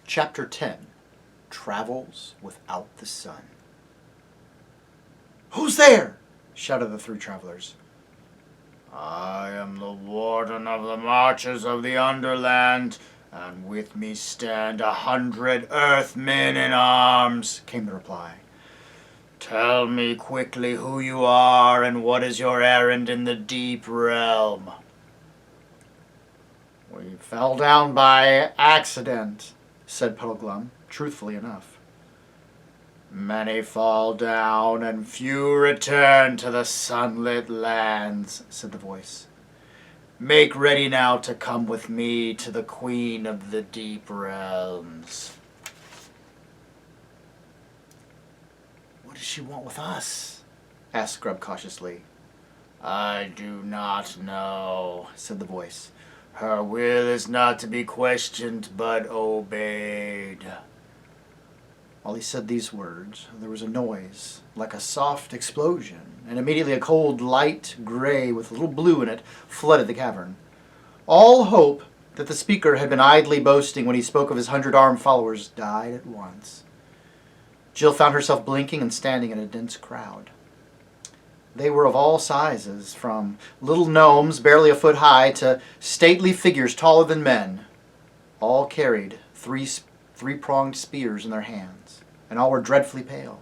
Chapter 10 Travels Without the Sun. "Who's there?" shouted the three travelers. "I am the warden of the marches of the Underland, and with me stand 100 Earthmen in arms," came the reply. "Tell me quickly who you are and what is your errand in the deep realm." "We fell down by accident," said Puddleglum, truthfully enough. "Many fall down and few return to the sunlit lands," said the voice. "Make ready now to come with me to the Queen of the Deep Realms." "What does she want with us?" asked Scrub cautiously. "I do not know," said the voice. "Her will is not to be questioned, but obeyed." While he said these words, there was a noise like a soft explosion, and immediately a cold light gray with a little blue in it flooded the cavern. All hope that the speaker had been idly boasting when he spoke of his 100-armed followers died at once. Jill found herself blinking and standing in a dense crowd. They were of all sizes, from little gnomes barely a foot high to stately figures taller than men. All carried three-pronged spears in their hands, and all were dreadfully pale,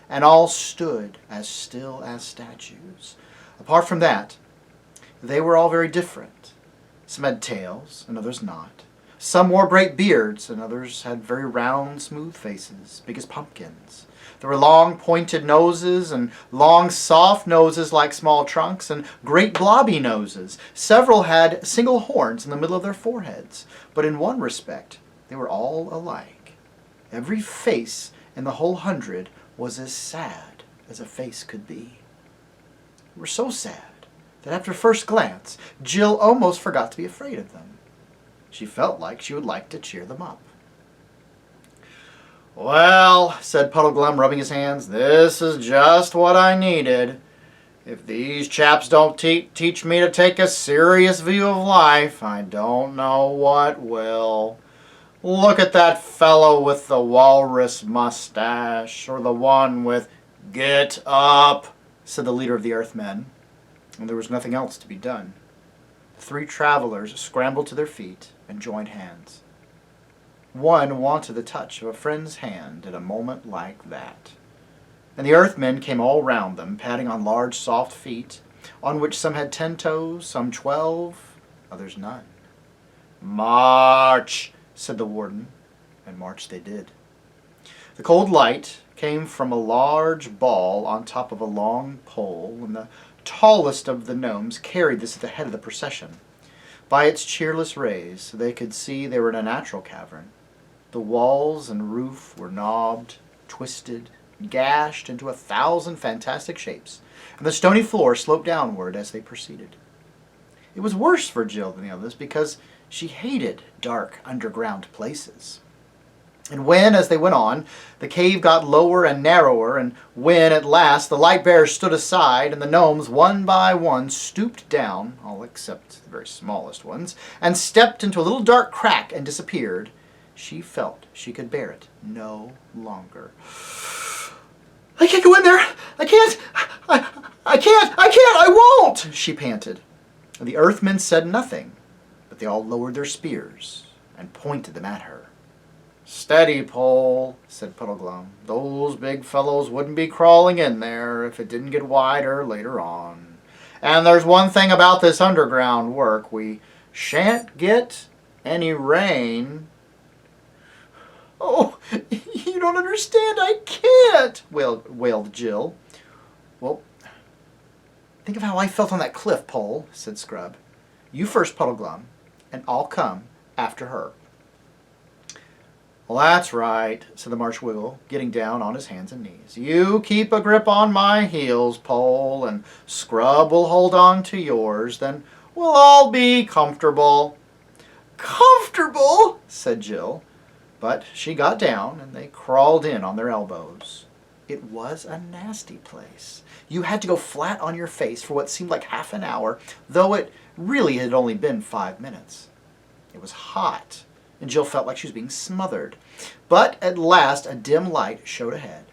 and all stood as still as statues. Apart from that, they were all very different. Some had tails, and others not. Some wore great beards, and others had very round, smooth faces, big as pumpkins. There were long, pointed noses, and long, soft noses like small trunks, and great blobby noses. Several had single horns in the middle of their foreheads, but in one respect, they were all alike. Every face in the whole 100 was as sad as a face could be. They were so sad that after first glance, Jill almost forgot to be afraid of them. She felt like she would like to cheer them up. "Well," said Puddleglum, rubbing his hands, "this is just what I needed. If these chaps don't teach me to take a serious view of life, I don't know what will. Look at that fellow with the walrus mustache, or the one with—" "Get up," said the leader of the Earthmen, and there was nothing else to be done. The three travelers scrambled to their feet and joined hands. One wanted the touch of a friend's hand at a moment like that. And the Earthmen came all round them, patting on large, soft feet, on which some had 10 toes, some 12, others none. "March," said the warden, and march they did. The cold light came from a large ball on top of a long pole, and the tallest of the gnomes carried this at the head of the procession. By its cheerless rays, they could see they were in a natural cavern. The walls and roof were knobbed, twisted, gashed into 1,000 fantastic shapes, and the stony floor sloped downward as they proceeded. It was worse for Jill than the others because she hated dark underground places. And when, as they went on, the cave got lower and narrower, and when, at last, the light bearers stood aside, and the gnomes, one by one, stooped down, all except the very smallest ones, and stepped into a little dark crack and disappeared, she felt she could bear it no longer. "I can't go in there! I can't! I can't! I won't!" she panted. And the Earthmen said nothing, but they all lowered their spears and pointed them at her. "Steady, Pole," said Puddleglum. "Those big fellows wouldn't be crawling in there if it didn't get wider later on. And there's one thing about this underground work. We shan't get any rain." "Oh, you don't understand. I can't," wailed Jill. "Well, think of how I felt on that cliff, Pole," said Scrub. "You first, Puddleglum, and I'll come after her." "Well, that's right," said the Marsh Wiggle, getting down on his hands and knees. "You keep a grip on my heels, Pole, and Scrub will hold on to yours. Then we'll all be comfortable." "Comfortable?" said Jill. But she got down, and they crawled in on their elbows. It was a nasty place. You had to go flat on your face for what seemed like half an hour, though it really had only been 5 minutes. It was hot, and Jill felt like she was being smothered. But at last a dim light showed ahead.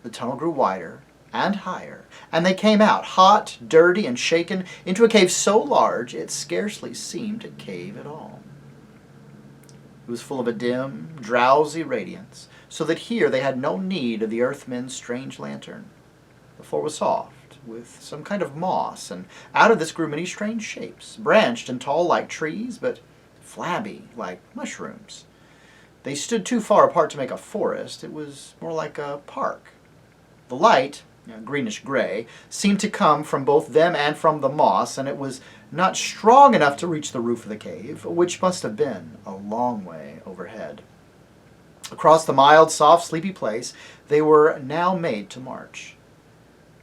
The tunnel grew wider and higher, and they came out, hot, dirty, and shaken, into a cave so large it scarcely seemed a cave at all. It was full of a dim, drowsy radiance, so that here they had no need of the Earthmen's strange lantern. The floor was soft, with some kind of moss, and out of this grew many strange shapes, branched and tall like trees, but flabby like mushrooms. They stood too far apart to make a forest. It was more like a park. The light, greenish-gray, seemed to come from both them and from the moss, and it was not strong enough to reach the roof of the cave, which must have been a long way overhead. Across the mild, soft, sleepy place, they were now made to march.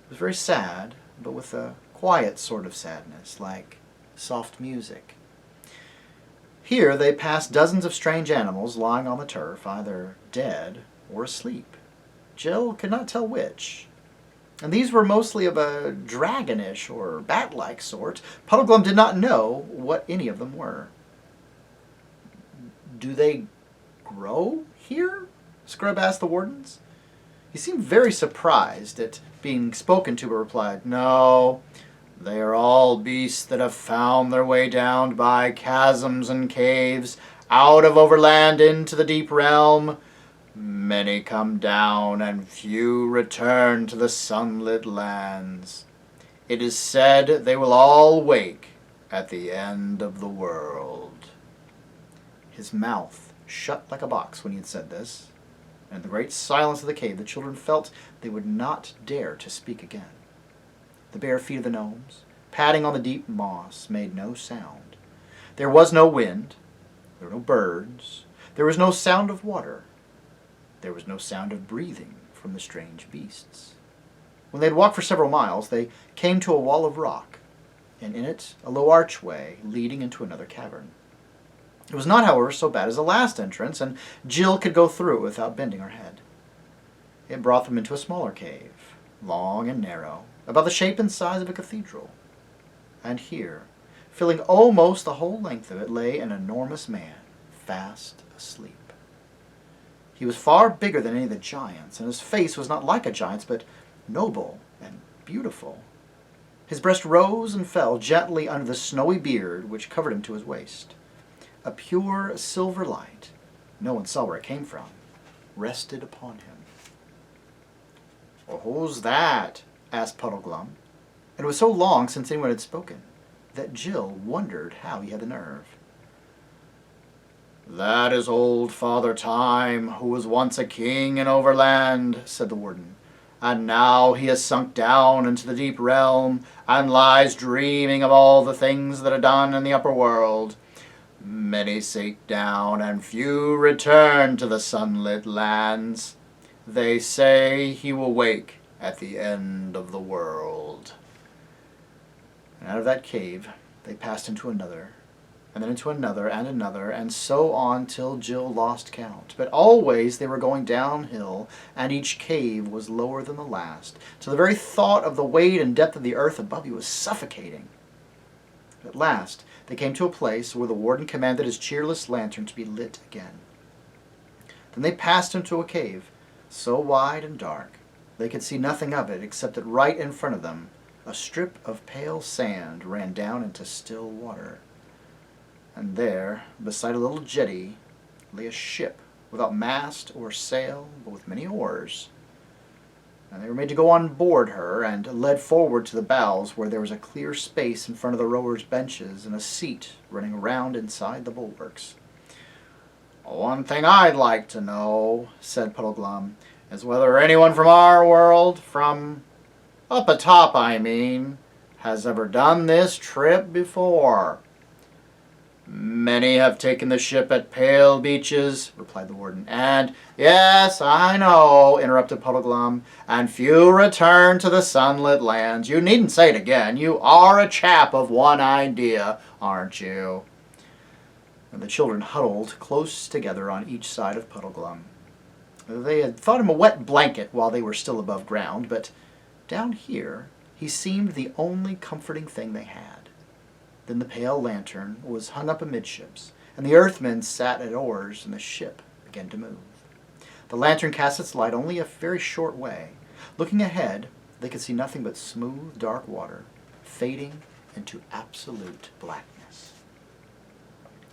It was very sad, but with a quiet sort of sadness, like soft music. Here they passed dozens of strange animals lying on the turf, either dead or asleep. Jill could not tell which. And these were mostly of a dragonish or bat-like sort. Puddleglum did not know what any of them were. "Do they grow here?" Scrub asked the wardens. He seemed very surprised at being spoken to, but replied, "No, they are all beasts that have found their way down by chasms and caves, out of overland into the deep realm. Many come down, and few return to the sunlit lands. It is said they will all wake at the end of the world." His mouth shut like a box when he had said this, and in the great silence of the cave the children felt they would not dare to speak again. The bare feet of the gnomes, padding on the deep moss, made no sound. There was no wind, there were no birds, there was no sound of water. There was no sound of breathing from the strange beasts. When they had walked for several miles, they came to a wall of rock, and in it a low archway leading into another cavern. It was not, however, so bad as the last entrance, and Jill could go through it without bending her head. It brought them into a smaller cave, long and narrow, about the shape and size of a cathedral. And here, filling almost the whole length of it, lay an enormous man, fast asleep. He was far bigger than any of the giants, and his face was not like a giant's, but noble and beautiful. His breast rose and fell gently under the snowy beard which covered him to his waist. A pure silver light, no one saw where it came from, rested upon him. "Well, who's that?" asked Puddleglum, and it was so long since anyone had spoken that Jill wondered how he had the nerve. "That is old Father Time, who was once a king in Overland," said the warden, "and now he has sunk down into the deep realm and lies dreaming of all the things that are done in the upper world. Many sink down, and few return to the sunlit lands. They say he will wake at the end of the world." And out of that cave they passed into another, and then into another and another, and so on till Jill lost count. But always they were going downhill, and each cave was lower than the last, till the very thought of the weight and depth of the earth above you was suffocating. At last they came to a place where the warden commanded his cheerless lantern to be lit again. Then they passed into a cave, so wide and dark they could see nothing of it except that right in front of them a strip of pale sand ran down into still water. And there, beside a little jetty, lay a ship without mast or sail, but with many oars. And they were made to go on board her, and led forward to the bows, where there was a clear space in front of the rowers' benches, and a seat running around inside the bulwarks. "One thing I'd like to know," said Puddleglum, "is whether anyone from our world, from up atop I mean, has ever done this trip before." "Many have taken the ship at Pale Beaches," replied the warden, "and—" "Yes, I know," interrupted Puddleglum, "and few return to the sunlit lands. You needn't say it again. You are a chap of one idea, aren't you?" And the children huddled close together on each side of Puddleglum. They had thought him a wet blanket while they were still above ground, but down here he seemed the only comforting thing they had. Then the pale lantern was hung up amidships, and the Earthmen sat at oars, and the ship began to move. The lantern cast its light only a very short way. Looking ahead, they could see nothing but smooth, dark water, fading into absolute blackness.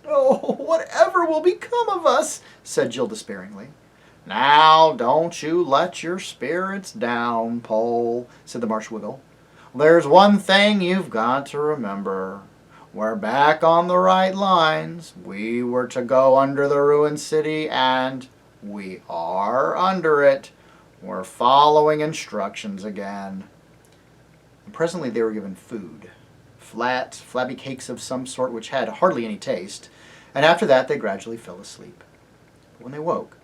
"Oh, whatever will become of us?" said Jill despairingly. "Now, don't you let your spirits down, Pole," said the Marsh Wiggle. "There's one thing you've got to remember. We're back on the right lines. We were to go under the ruined city, and we are under it. We're following instructions again." And presently they were given food. Flat, flabby cakes of some sort which had hardly any taste, and after that they gradually fell asleep. But when they woke,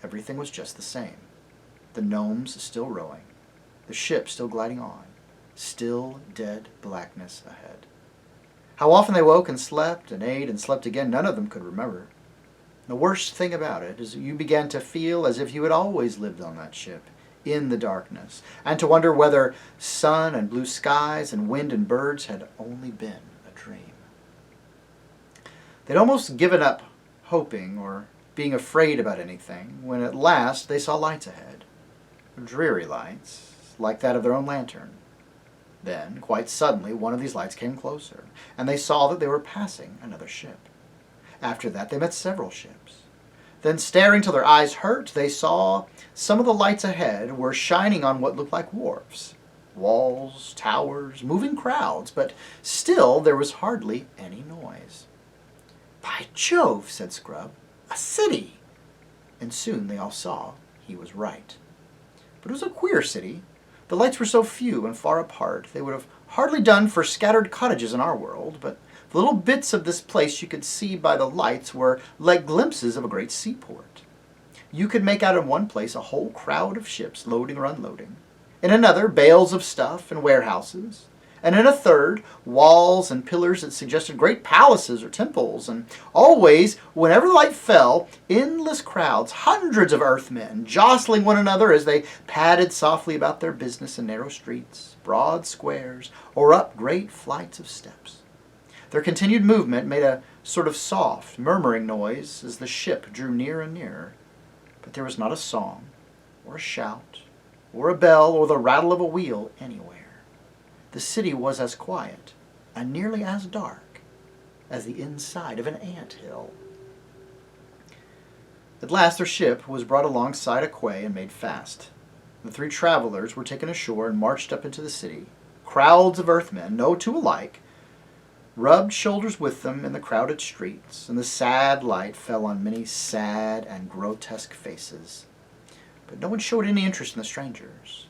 everything was just the same. The gnomes still rowing, the ship still gliding on, still dead blackness ahead. How often they woke and slept and ate and slept again, none of them could remember. The worst thing about it is that you began to feel as if you had always lived on that ship, in the darkness, and to wonder whether sun and blue skies and wind and birds had only been a dream. They'd almost given up hoping or being afraid about anything when at last they saw lights ahead. Dreary lights, like that of their own lantern. Then, quite suddenly, one of these lights came closer, and they saw that they were passing another ship. After that, they met several ships. Then, staring till their eyes hurt, they saw some of the lights ahead were shining on what looked like wharfs, walls, towers, moving crowds, but still there was hardly any noise. "By Jove," said Scrub, "a city!" And soon they all saw he was right. But it was a queer city. The lights were so few and far apart, they would have hardly done for scattered cottages in our world, but the little bits of this place you could see by the lights were like glimpses of a great seaport. You could make out in one place a whole crowd of ships loading or unloading, in another bales of stuff and warehouses, and in a third walls and pillars that suggested great palaces or temples, and always, whenever the light fell, endless crowds, hundreds of Earthmen, jostling one another as they padded softly about their business in narrow streets, broad squares, or up great flights of steps. Their continued movement made a sort of soft, murmuring noise as the ship drew near and nearer, but there was not a song, or a shout, or a bell, or the rattle of a wheel anywhere. The city was as quiet and nearly as dark as the inside of an ant-hill. At last their ship was brought alongside a quay and made fast. The three travelers were taken ashore and marched up into the city. Crowds of Earthmen, no two alike, rubbed shoulders with them in the crowded streets, and the sad light fell on many sad and grotesque faces. But no one showed any interest in the strangers.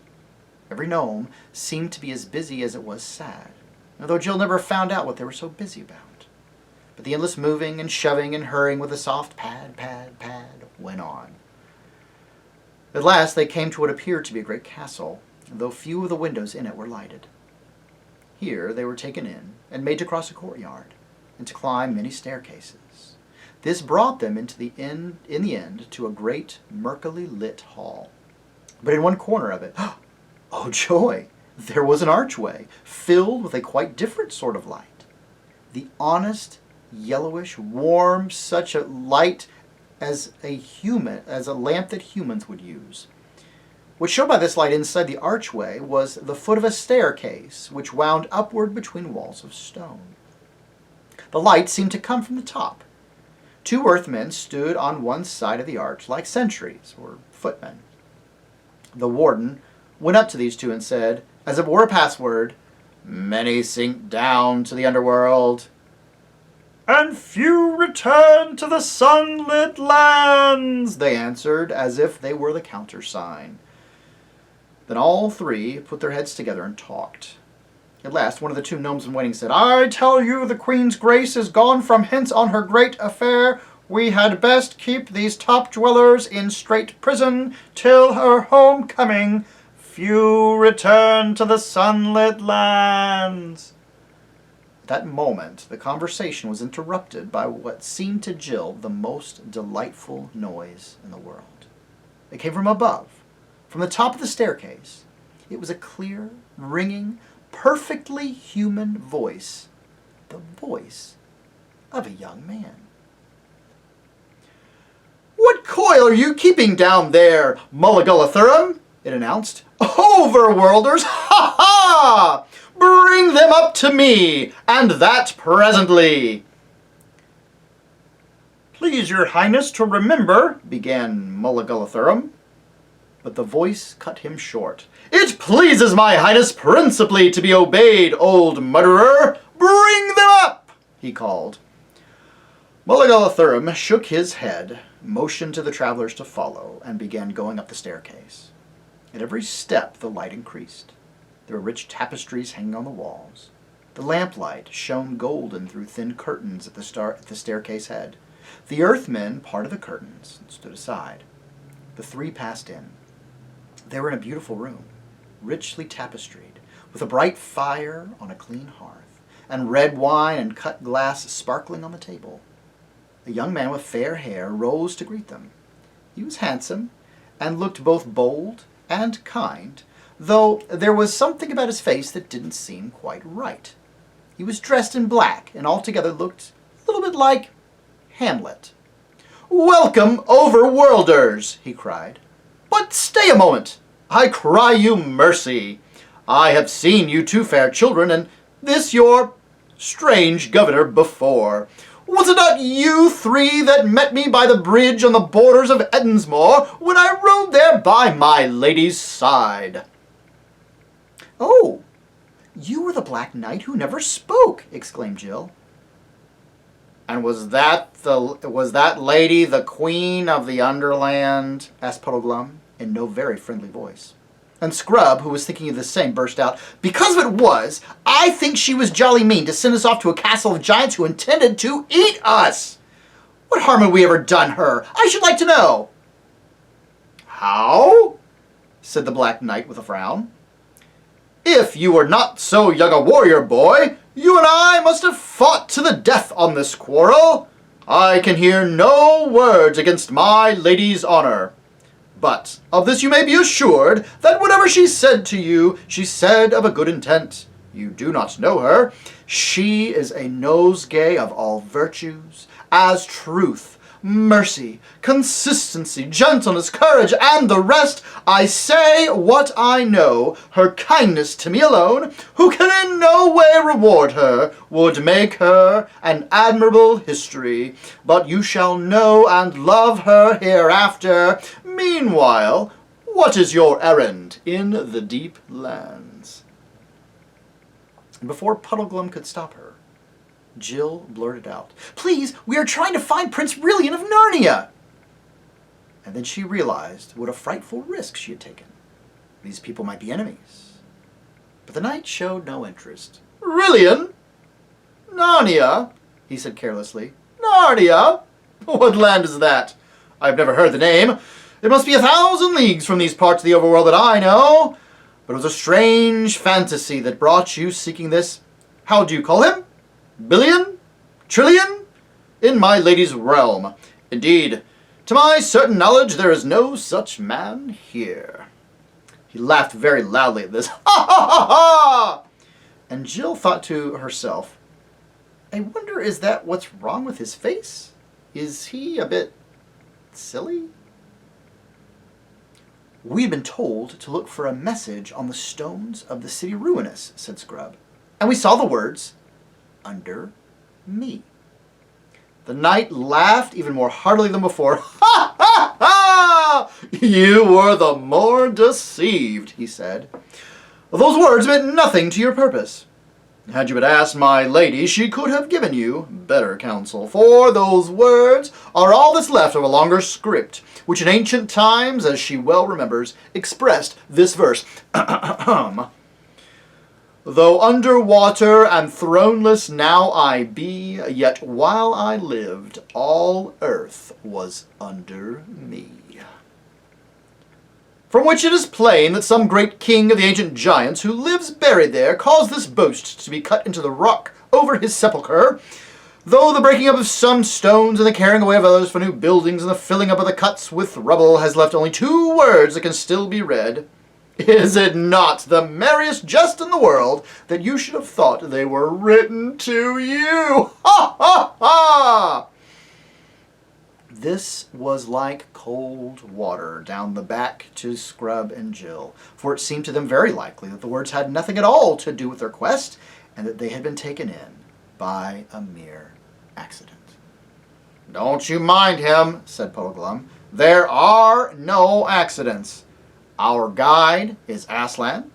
Every gnome seemed to be as busy as it was sad, although Jill never found out what they were so busy about. But the endless moving and shoving and hurrying with a soft pad, pad, pad went on. At last they came to what appeared to be a great castle, though few of the windows in it were lighted. Here they were taken in and made to cross a courtyard and to climb many staircases. This brought them in the end to a great murkily lit hall. But in one corner of it, oh joy! There was an archway filled with a quite different sort of light. The honest, yellowish, warm, such a light as a lamp that humans would use. What showed by this light inside the archway was the foot of a staircase which wound upward between walls of stone. The light seemed to come from the top. Two Earthmen stood on one side of the arch like sentries or footmen. The warden went up to these two and said, as if it were a password, "Many sink down to the underworld, and few return to the sunlit lands," they answered, as if they were the countersign. Then all three put their heads together and talked. At last one of the two gnomes in waiting said, "I tell you the Queen's Grace is gone from hence on her great affair. We had best keep these top dwellers in strait prison till her homecoming. Few return to the sunlit lands." At that moment the conversation was interrupted by what seemed to Jill the most delightful noise in the world. It came from above, from the top of the staircase. It was a clear, ringing, perfectly human voice, the voice of a young man. What coil are you keeping down there, Mullagullithurum? It announced. Overworlders! Ha ha! Bring them up to me, and that presently. Please your highness to remember, began Mullagullithurum. But the voice cut him short. It pleases my highness principally to be obeyed, old murderer. Bring them up, he called. Mullagullithurum shook his head, motioned to the travelers to follow, and began going up the staircase. At every step the light increased. There were rich tapestries hanging on the walls. The lamplight shone golden through thin curtains at the staircase head. The earthmen parted the curtains and stood aside. The three passed in. They were in a beautiful room, richly tapestried, with a bright fire on a clean hearth, and red wine and cut glass sparkling on the table. A young man with fair hair rose to greet them. He was handsome, and looked both bold and kind, though there was something about his face that didn't seem quite right. He was dressed in black, and altogether looked a little bit like Hamlet. "Welcome, overworlders!" he cried. "But stay a moment! I cry you mercy! I have seen you two fair children, and this your strange governor before. Was it not you three that met me by the bridge on the borders of Edensmore when I rode there by my lady's side?" "Oh, you were the Black Knight who never spoke!" exclaimed Jill. "And was that lady the Queen of the Underland?" asked Puddleglum, in no very friendly voice. And Scrub, who was thinking of the same, burst out, "Because if it was, I think she was jolly mean to send us off to a castle of giants who intended to eat us! What harm had we ever done her? I should like to know!" "How?" said the Black Knight with a frown. "If you were not so young a warrior, boy, you and I must have fought to the death on this quarrel. I can hear no words against my lady's honor. But of this you may be assured, that whatever she said to you, she said of a good intent. You do not know her. She is a nosegay of all virtues, as truth, mercy, consistency, gentleness, courage, and the rest. I say what I know. Her kindness to me alone, who can in no way reward her, would make her an admirable history. But you shall know and love her hereafter. Meanwhile, what is your errand in the deep lands?" Before Puddleglum could stop her, Jill blurted out, "Please, we are trying to find Prince Rilian of Narnia!" And then she realized what a frightful risk she had taken. These people might be enemies. But the knight showed no interest. "Rilian? Narnia?" he said carelessly. "Narnia? What land is that? I've never heard the name. It must be 1,000 leagues from these parts of the overworld that I know. But it was a strange fantasy that brought you seeking this, how do you call him? Billion? Trillion? In my lady's realm. Indeed, to my certain knowledge, there is no such man here." He laughed very loudly at this. "Ha ha ha ha!" And Jill thought to herself, I wonder, is that what's wrong with his face? Is he a bit silly? "We'd been told to look for a message on the stones of the city Ruinous," said Scrub. "And we saw the words, 'Under me.'" The knight laughed even more heartily than before. "Ha ha ha! You were the more deceived," he said. "Those words meant nothing to your purpose. Had you but asked my lady, she could have given you better counsel, for those words are all that's left of a longer script, which in ancient times, as she well remembers, expressed this verse. Though under water and throneless now I be, yet while I lived, all earth was under me. From which it is plain that some great king of the ancient giants, who lives buried there, caused this boast to be cut into the rock over his sepulchre, though the breaking up of some stones and the carrying away of others for new buildings and the filling up of the cuts with rubble has left only 2 words that can still be read. Is it not the merriest jest in the world that you should have thought they were written to you? Ha ha ha! This was like cold water down the back to Scrub and Jill, for it seemed to them very likely that the words had nothing at all to do with their quest, and that they had been taken in by a mere accident. "Don't you mind him," said Puddleglum. "There are no accidents. Our guide is Aslan,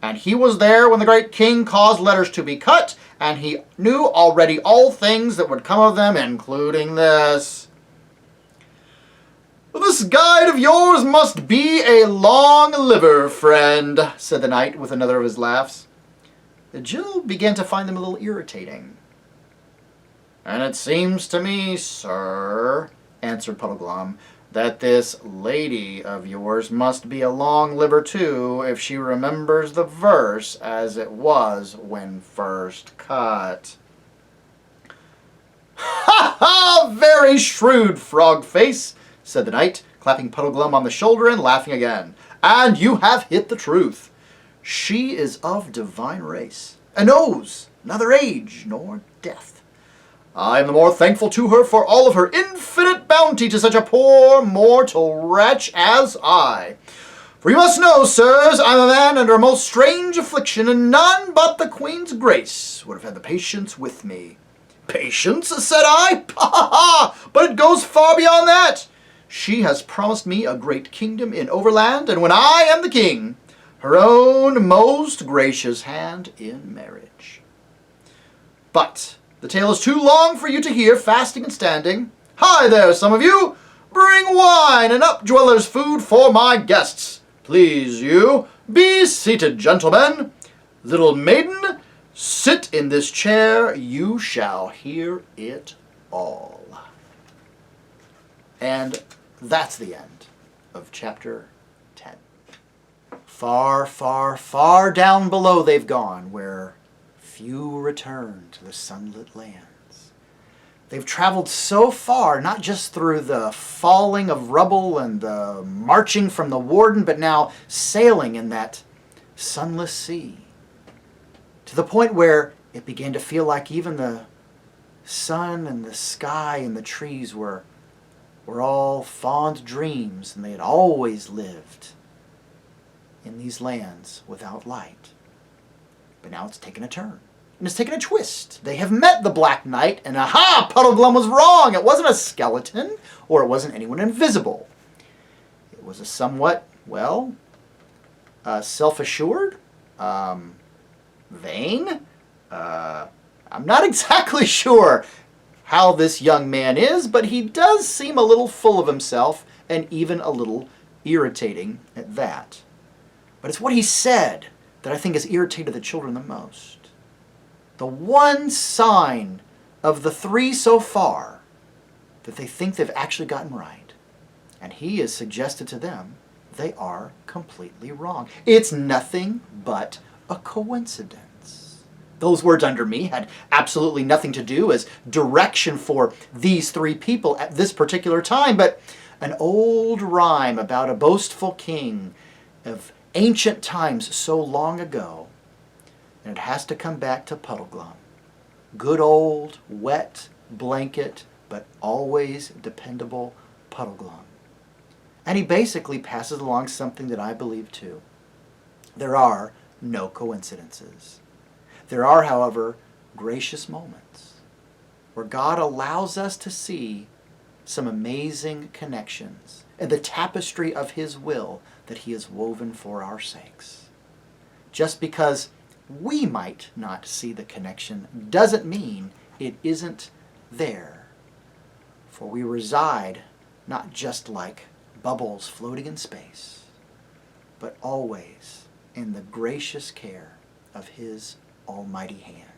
and he was there when the great king caused letters to be cut, and he knew already all things that would come of them, including this." "This guide of yours must be a long liver, friend," said the knight with another of his laughs. Jill began to find them a little irritating. "And it seems to me, sir," answered Puddleglum, "that this lady of yours must be a long liver too, if she remembers the verse as it was when first cut." "Ha ha! Very shrewd, Frog-face," said the knight, clapping Puddleglum on the shoulder and laughing again. "And you have hit the truth. She is of divine race, and knows neither age nor death. I am the more thankful to her for all of her infinite bounty to such a poor mortal wretch as I. For you must know, sirs, I am a man under a most strange affliction, and none but the Queen's grace would have had the patience with me." "Patience?" said I. "Ha ha ha! But it goes far beyond that. She has promised me a great kingdom in Overland, and when I am the king, her own most gracious hand in marriage. But the tale is too long for you to hear fasting and standing. Hi there, some of you! Bring wine and updwellers' food for my guests. Please you, be seated, gentlemen. Little maiden, sit in this chair, you shall hear it all." And that's the end of chapter 10. Far, far, far down below they've gone, where few return to the sunlit lands. They've traveled so far, not just through the falling of rubble and the marching from the warden, but now sailing in that sunless sea, to the point where it began to feel like even the sun and the sky and the trees were all fond dreams, and they had always lived in these lands without light. But now it's taken a turn, and it's taken a twist. They have met the Black Knight, and aha! Puddleglum was wrong. It wasn't a skeleton, or it wasn't anyone invisible. It was a somewhat, well, self-assured, vain. I'm not exactly sure how this young man is, but he does seem a little full of himself, and even a little irritating at that. But it's what he said that I think has irritated the children the most. The one sign of the three so far that they think they've actually gotten right, and he has suggested to them they are completely wrong. It's nothing but a coincidence. Those words "under me" had absolutely nothing to do as direction for these three people at this particular time, but an old rhyme about a boastful king of ancient times so long ago, and it has to come back to Puddleglum. Good old, wet blanket, but always dependable Puddleglum. And he basically passes along something that I believe too. There are no coincidences. There are, however, gracious moments where God allows us to see some amazing connections and the tapestry of His will that He has woven for our sakes. Just because we might not see the connection doesn't mean it isn't there. For we reside not just like bubbles floating in space, but always in the gracious care of His almighty hand.